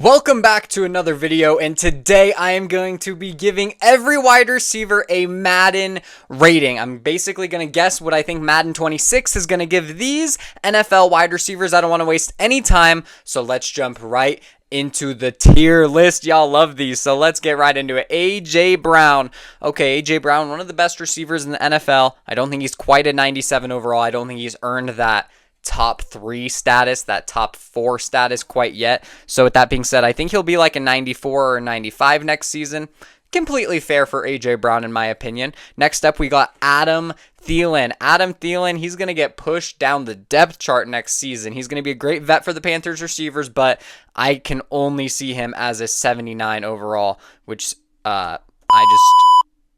Welcome back to another video, and today I am going to be giving every wide receiver a Madden rating. I'm basically going to guess what I think Madden 26 is going to give these NFL wide receivers. I don't want to waste any time, so let's jump right into the tier list. Y'all love these, so let's get right into it. A.J. Brown. Okay, A.J. Brown, one of the best receivers in the NFL. I don't think he's quite a 97 overall. I don't think he's earned that top 3 status, that top 4 status quite yet. So with that being said, I think he'll be like a 94 or 95 next season. Completely fair for A.J. Brown in my opinion. Next up, we got Adam Thielen. Adam Thielen, he's going to get pushed down the depth chart next season. He's going to be a great vet for the Panthers receivers, but I can only see him as a 79 overall, which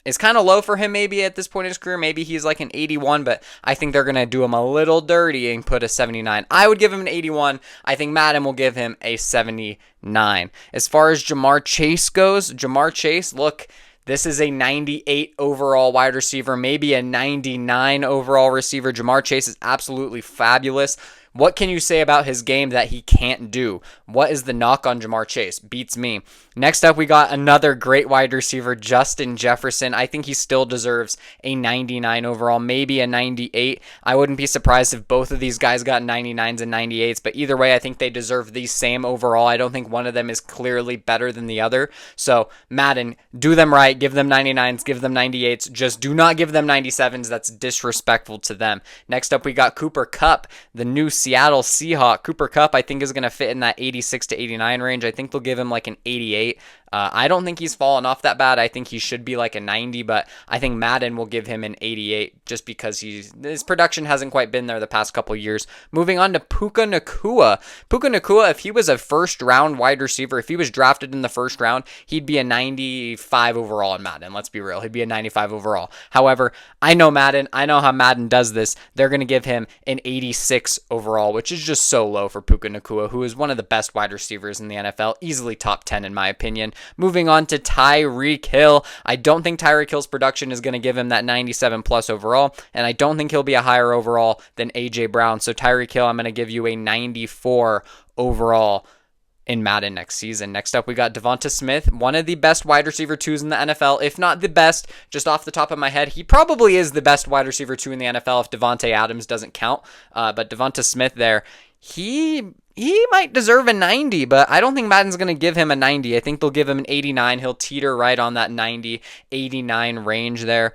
it's kind of low for him maybe at this point in his career. Maybe he's like an 81, but I think they're going to do him a little dirty and put a 79. I would give him an 81. I think Madden will give him a 79. As far as Jamar Chase goes, Jamar Chase, look, this is a 98 overall wide receiver, maybe a 99 overall receiver. Jamar Chase is absolutely fabulous. What can you say about his game that he can't do? What is the knock on Jamar Chase? Beats me. Next up, we got another great wide receiver, Justin Jefferson. I think he still deserves a 99 overall, maybe a 98. I wouldn't be surprised if both of these guys got 99s and 98s, but either way, I think they deserve the same overall. I don't think one of them is clearly better than the other. So, Madden, do them right. Give them 99s, give them 98s. Just do not give them 97s. That's disrespectful to them. Next up, we got Cooper Kupp, the new Seattle Seahawk. Cooper Kupp, I think, is going to fit in that 86 to 89 range. I think they'll give him like an 88. I don't think he's fallen off that bad. I think he should be like a 90, but I think Madden will give him an 88 just because his production hasn't quite been there the past couple years. Moving on to Puka Nacua. Puka Nacua, if he was a first-round wide receiver, if he was drafted in the first round, he'd be a 95 overall in Madden. Let's be real. He'd be a 95 overall. However, I know Madden. I know how Madden does this. They're going to give him an 86 overall, which is just so low for Puka Nacua, who is one of the best wide receivers in the NFL, easily top 10 in my opinion. Moving on to Tyreek Hill. I don't think Tyreek Hill's production is going to give him that 97 plus overall, and I don't think he'll be a higher overall than A.J. Brown. So Tyreek Hill, I'm going to give you a 94 overall in Madden next season. Next up, we got Devonta Smith, one of the best wide receiver 2s in the NFL, if not the best. Just off the top of my head, he probably is the best wide receiver 2 in the NFL if Devontae Adams doesn't count. But Devonta Smith there, he might deserve a 90, but I don't think Madden's going to give him a 90. I think they'll give him an 89. He'll teeter right on that 90, 89 range there.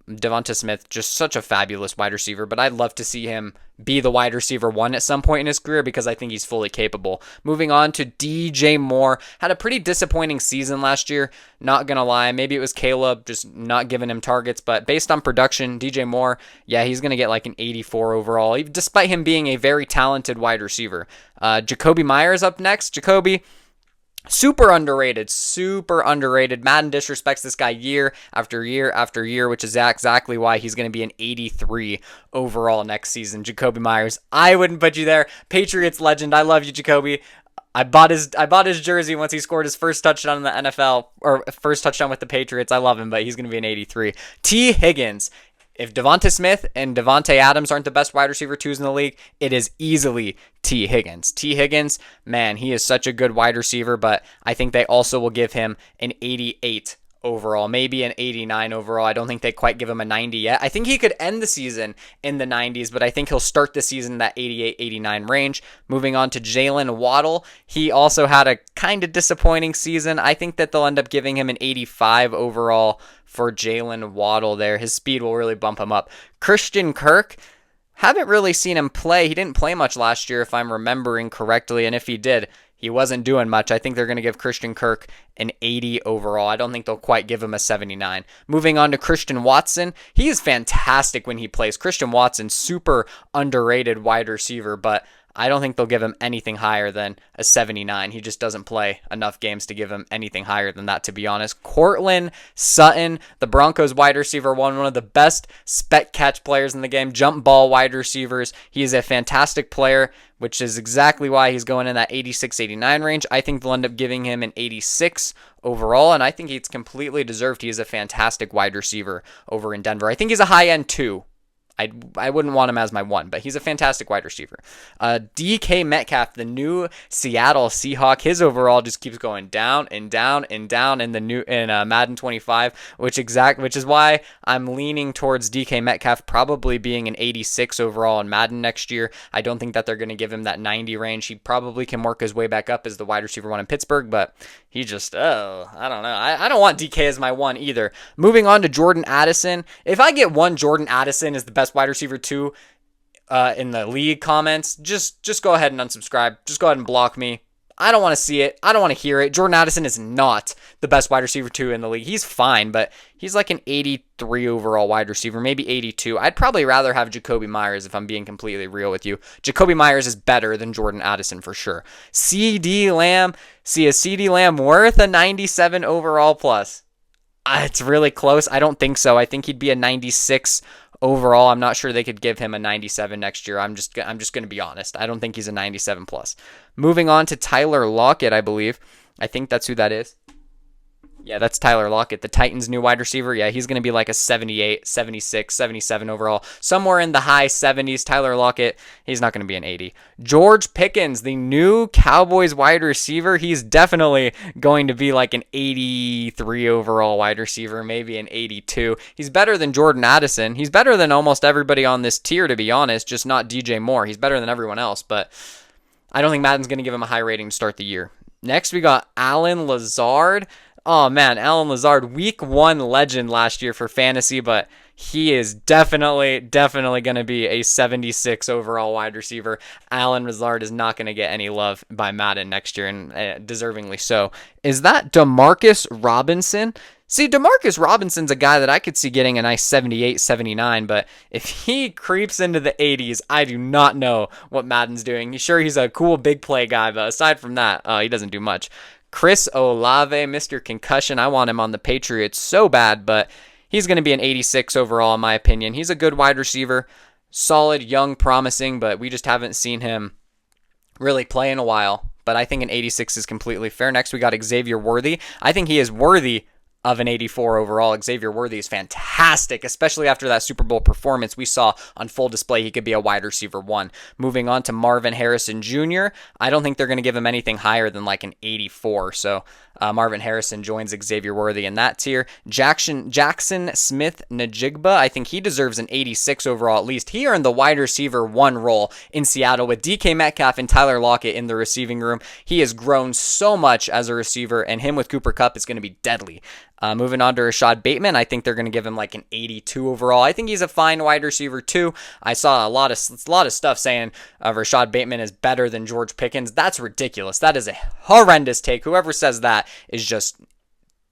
Devonta Smith, just such a fabulous wide receiver, but I'd love to see him be the wide receiver 1 at some point in his career because I think he's fully capable. Moving on to DJ Moore. Had a pretty disappointing season last year, not going to lie. Maybe it was Caleb just not giving him targets, but based on production, DJ Moore, yeah, he's going to get like an 84 overall, despite him being a very talented wide receiver. Jacoby Myers up next. Jacoby, super underrated. Madden disrespects this guy year after year after year, which is exactly why he's going to be an 83 overall next season. Jacoby Myers, I wouldn't put you there. Patriots legend, I love you, Jacoby. I bought his jersey once he scored his first touchdown in the NFL, or first touchdown with the Patriots. I love him, but he's going to be an 83. T. Higgins. If Devonta Smith and Devontae Adams aren't the best wide receiver 2s in the league, it is easily T. Higgins. T. Higgins, man, he is such a good wide receiver, but I think they also will give him an 88 overall, maybe an 89 overall. I don't think they quite give him a 90 yet. I think he could end the season in the 90s, but I think he'll start the season in that 88, 89 range. Moving on to Jalen Waddle. He also had a kind of disappointing season. I think that they'll end up giving him an 85 overall for Jalen Waddle there. His speed will really bump him up. Christian Kirk, haven't really seen him play. He didn't play much last year if I'm remembering correctly, and if he did, he wasn't doing much. I think they're going to give Christian Kirk an 80 overall. I don't think they'll quite give him a 79. Moving on to Christian Watson. He is fantastic when he plays. Christian Watson, super underrated wide receiver, but I don't think they'll give him anything higher than a 79. He just doesn't play enough games to give him anything higher than that, to be honest. Courtland Sutton, the Broncos wide receiver, one of the best spec catch players in the game, jump ball wide receivers. He is a fantastic player, which is exactly why he's going in that 86, 89 range. I think they'll end up giving him an 86 overall, and I think it's completely deserved. He is a fantastic wide receiver over in Denver. I think he's a high-end 2. I wouldn't want him as my 1, but he's a fantastic wide receiver. DK Metcalf, the new Seattle Seahawk, his overall just keeps going down and down and down in Madden 25, which is why I'm leaning towards DK Metcalf probably being an 86 overall in Madden next year. I don't think that they're going to give him that 90 range. He probably can work his way back up as the wide receiver 1 in Pittsburgh, but he just, I don't know. I don't want DK as my 1 either. Moving on to Jordan Addison. If I get one Jordan Addison as the best wide receiver 2 in the league comments, just go ahead and unsubscribe. Just go ahead and block me. I don't want to see it. I don't want to hear it. Jordan Addison is not the best wide receiver 2 in the league. He's fine, but he's like an 83 overall wide receiver, maybe 82. I'd probably rather have Jacoby Myers if I'm being completely real with you. Jacoby Myers is better than Jordan Addison for sure. CeeDee Lamb. Is CeeDee Lamb worth a 97 overall plus? It's really close. I don't think so. I think he'd be a 96 overall. I'm not sure they could give him a 97 next year. I'm just going to be honest. I don't think he's a 97 plus. Moving on to Tyler Lockett, I believe. I think that's who that is. Yeah, that's Tyler Lockett, the Titans' new wide receiver. Yeah, he's going to be like a 78, 76, 77 overall. Somewhere in the high 70s. Tyler Lockett, he's not going to be an 80. George Pickens, the new Cowboys wide receiver. He's definitely going to be like an 83 overall wide receiver, maybe an 82. He's better than Jordan Addison. He's better than almost everybody on this tier, to be honest, just not DJ Moore. He's better than everyone else, but I don't think Madden's going to give him a high rating to start the year. Next, we got Allen Lazard. Oh, man, Allen Lazard, week 1 legend last year for fantasy, but he is definitely going to be a 76 overall wide receiver. Allen Lazard is not going to get any love by Madden next year, and deservingly so. Is that Demarcus Robinson? See, Demarcus Robinson's a guy that I could see getting a nice 78, 79, but if he creeps into the 80s, I do not know what Madden's doing. He's a cool big play guy, but aside from that, he doesn't do much. Chris Olave, Mr. Concussion. I want him on the Patriots so bad, but he's going to be an 86 overall in my opinion. He's a good wide receiver, solid, young, promising, but we just haven't seen him really play in a while. But I think an 86 is completely fair. Next, we got Xavier Worthy. I think he is worthy of an 84 overall. Xavier Worthy is fantastic, especially after that Super Bowl performance we saw on full display. He could be a wide receiver 1. Moving on to Marvin Harrison Jr., I don't think they're going to give him anything higher than like an 84. So Marvin Harrison joins Xavier Worthy in that tier. Jackson Smith-Njigba, I think he deserves an 86 overall at least. He earned the wide receiver 1 role in Seattle with DK Metcalf and Tyler Lockett in the receiving room. He has grown so much as a receiver, and him with Cooper Kupp is going to be deadly. Moving on to Rashad Bateman, I think they're going to give him like an 82 overall. I think he's a fine wide receiver too. I saw a lot of stuff saying Rashad Bateman is better than George Pickens. That's ridiculous. That is a horrendous take. Whoever says that is just,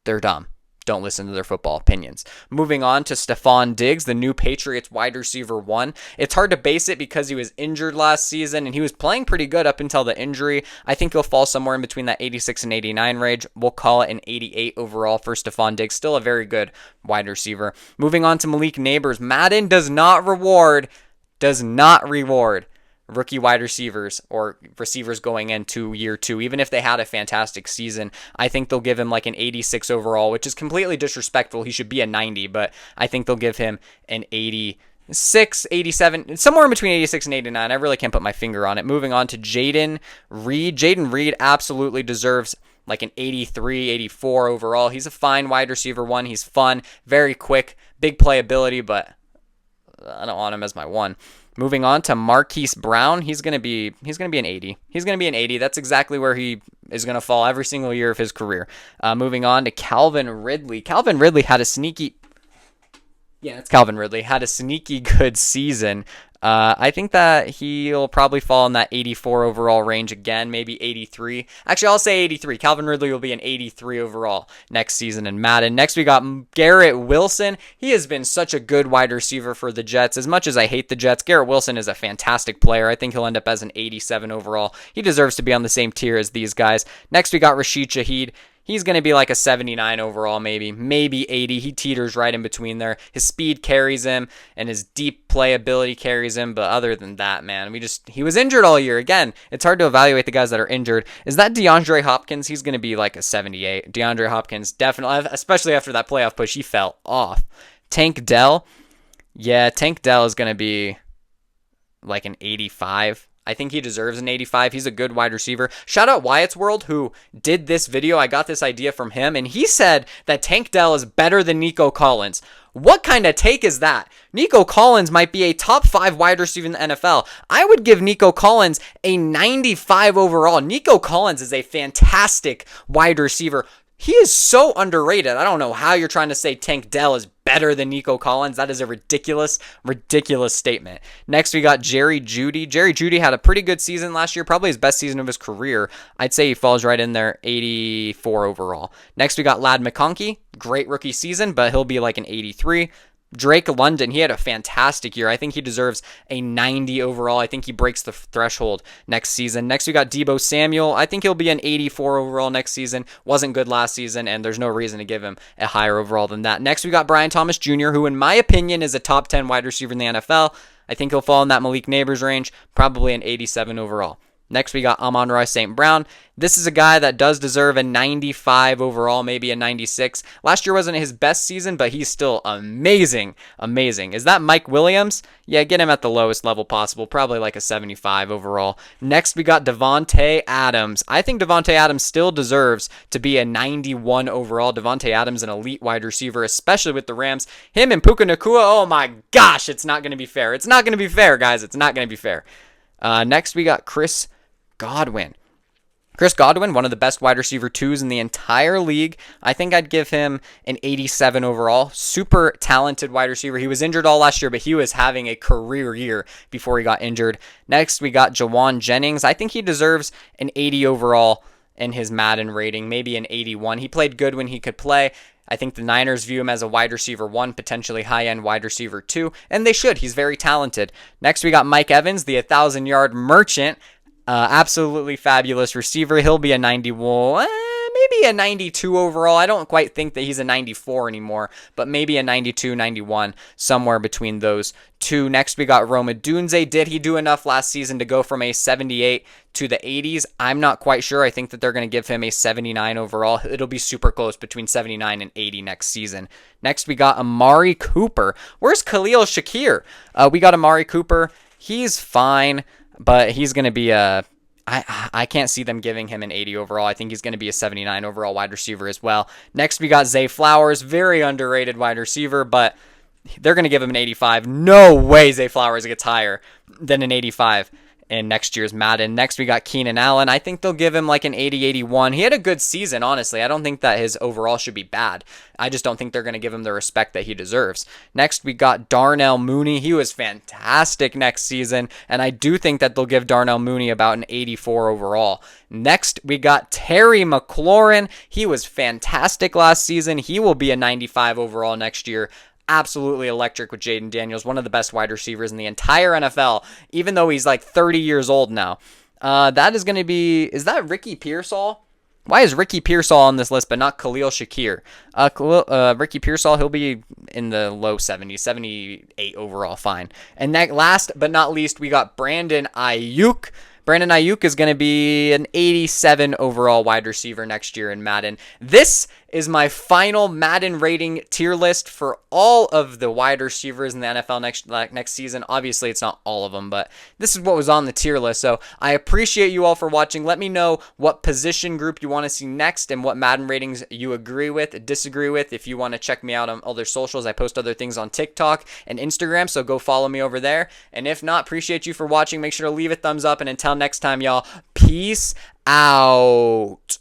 they're dumb. Don't listen to their football opinions. Moving on to Stephon Diggs, the new Patriots wide receiver 1. It's hard to base it because he was injured last season, and he was playing pretty good up until the injury. I think he'll fall somewhere in between that 86 and 89 range. We'll call it an 88 overall for Stephon Diggs. Still a very good wide receiver. Moving on to Malik Neighbors. Madden does not reward rookie wide receivers or receivers going into year 2, even if they had a fantastic season. I think they'll give him like an 86 overall, which is completely disrespectful. He should be a 90, but I think they'll give him an 86, 87, somewhere in between 86 and 89. I really can't put my finger on it. Moving on to Jaden Reed. Jaden Reed absolutely deserves like an 83, 84 overall. He's a fine wide receiver 1. He's fun, very quick, big playability, but I don't want him as my 1. Moving on to Marquise Brown, he's gonna be an 80. He's gonna be an 80. That's exactly where he is gonna fall every single year of his career. Moving on to Calvin Ridley. Calvin Ridley had a sneaky good season. I think that he'll probably fall in that 84 overall range again, maybe 83. Actually, I'll say 83. Calvin Ridley will be an 83 overall next season in Madden. Next, we got Garrett Wilson. He has been such a good wide receiver for the Jets. As much as I hate the Jets, Garrett Wilson is a fantastic player. I think he'll end up as an 87 overall. He deserves to be on the same tier as these guys. Next, we got Rashid Shaheed. He's going to be like a 79 overall, maybe 80. He teeters right in between there. His speed carries him, and his deep playability carries him. But other than that, man, he was injured all year. Again, it's hard to evaluate the guys that are injured. Is that DeAndre Hopkins? He's going to be like a 78. DeAndre Hopkins, definitely, especially after that playoff push, he fell off. Tank Dell. Yeah, Tank Dell is going to be like an 85. I think he deserves an 85. He's a good wide receiver. Shout out Wyatt's World, who did this video. I got this idea from him, and he said that Tank Dell is better than Nico Collins. What kind of take is that? Nico Collins might be a top 5 wide receiver in the NFL. I would give Nico Collins a 95 overall. Nico Collins is a fantastic wide receiver. He is so underrated. I don't know how you're trying to say Tank Dell is better than Nico Collins. That is a ridiculous, ridiculous statement. Next, we got Jerry Jeudy. Jerry Jeudy had a pretty good season last year, probably his best season of his career. I'd say he falls right in there, 84 overall. Next, we got Ladd McConkey. Great rookie season, but he'll be like an 83. Drake London, he had a fantastic year. I think he deserves a 90 overall. I think he breaks the threshold next season. Next, we got Deebo Samuel. I think he'll be an 84 overall next season. Wasn't good last season, and there's no reason to give him a higher overall than that. Next, we got Brian Thomas Jr., who, in my opinion, is a top 10 wide receiver in the NFL. I think he'll fall in that Malik Neighbors range, probably an 87 overall. Next, we got Amon-Ra St. Brown. This is a guy that does deserve a 95 overall, maybe a 96. Last year wasn't his best season, but he's still amazing, amazing. Is that Mike Williams? Yeah, get him at the lowest level possible, probably like a 75 overall. Next, we got Devontae Adams. I think Devontae Adams still deserves to be a 91 overall. Devontae Adams, an elite wide receiver, especially with the Rams. Him and Puka Nacua, oh my gosh, it's not going to be fair. It's not going to be fair, guys. It's not going to be fair. Next, we got Chris Godwin. Chris Godwin, one of the best wide receiver 2s in the entire league. I think I'd give him an 87 overall. Super talented wide receiver. He was injured all last year, but he was having a career year before he got injured. Next, we got Jawan Jennings. I think he deserves an 80 overall in his Madden rating, maybe an 81. He played good when he could play. I think the Niners view him as a wide receiver 1, potentially high-end wide receiver 2, and they should. He's very talented. Next, we got Mike Evans, the 1,000-yard merchant. Absolutely fabulous receiver. He'll be a 91, maybe a 92 overall. I don't quite think that he's a 94 anymore, but maybe a 92, 91, somewhere between those two. Next, we got Rome Odunze. Did he do enough last season to go from a 78 to the 80s? I'm not quite sure. I think that they're going to give him a 79 overall. It'll be super close between 79 and 80 next season. Next, we got Amari Cooper. Where's Khalil Shakir? We got Amari Cooper. He's fine, but he's going to be I can't see them giving him an 80 overall. I think he's going to be a 79 overall wide receiver as well. Next, we got Zay Flowers, very underrated wide receiver, but they're going to give him an 85. No way Zay Flowers gets higher than an 85 in next year's Madden. Next, we got Keenan Allen. I think they'll give him like an 80, 81. He had a good season, honestly. I don't think that his overall should be bad. I just don't think they're going to give him the respect that he deserves. Next, we got Darnell Mooney. He was fantastic next season, and I do think that they'll give Darnell Mooney about an 84 overall. Next, we got Terry McLaurin. He was fantastic last season. He will be a 95 overall next year. Absolutely electric with Jaden Daniels, one of the best wide receivers in the entire NFL, even though he's like 30 years old now. That is going to be, is that Ricky Pearsall? Why is Ricky Pearsall on this list but not Khalil Shakir? Ricky Pearsall, he'll be in the low 70s, 78 overall, fine. And last but not least, we got Brandon Ayuk. Brandon Ayuk is going to be an 87 overall wide receiver next year in Madden. This is my final Madden rating tier list for all of the wide receivers in the NFL next season. Obviously, it's not all of them, but this is what was on the tier list. So I appreciate you all for watching. Let me know what position group you want to see next and what Madden ratings you agree with, disagree with. If you want to check me out on other socials, I post other things on TikTok and Instagram, so go follow me over there. And if not, appreciate you for watching. Make sure to leave a thumbs up, and until next time, y'all, peace out.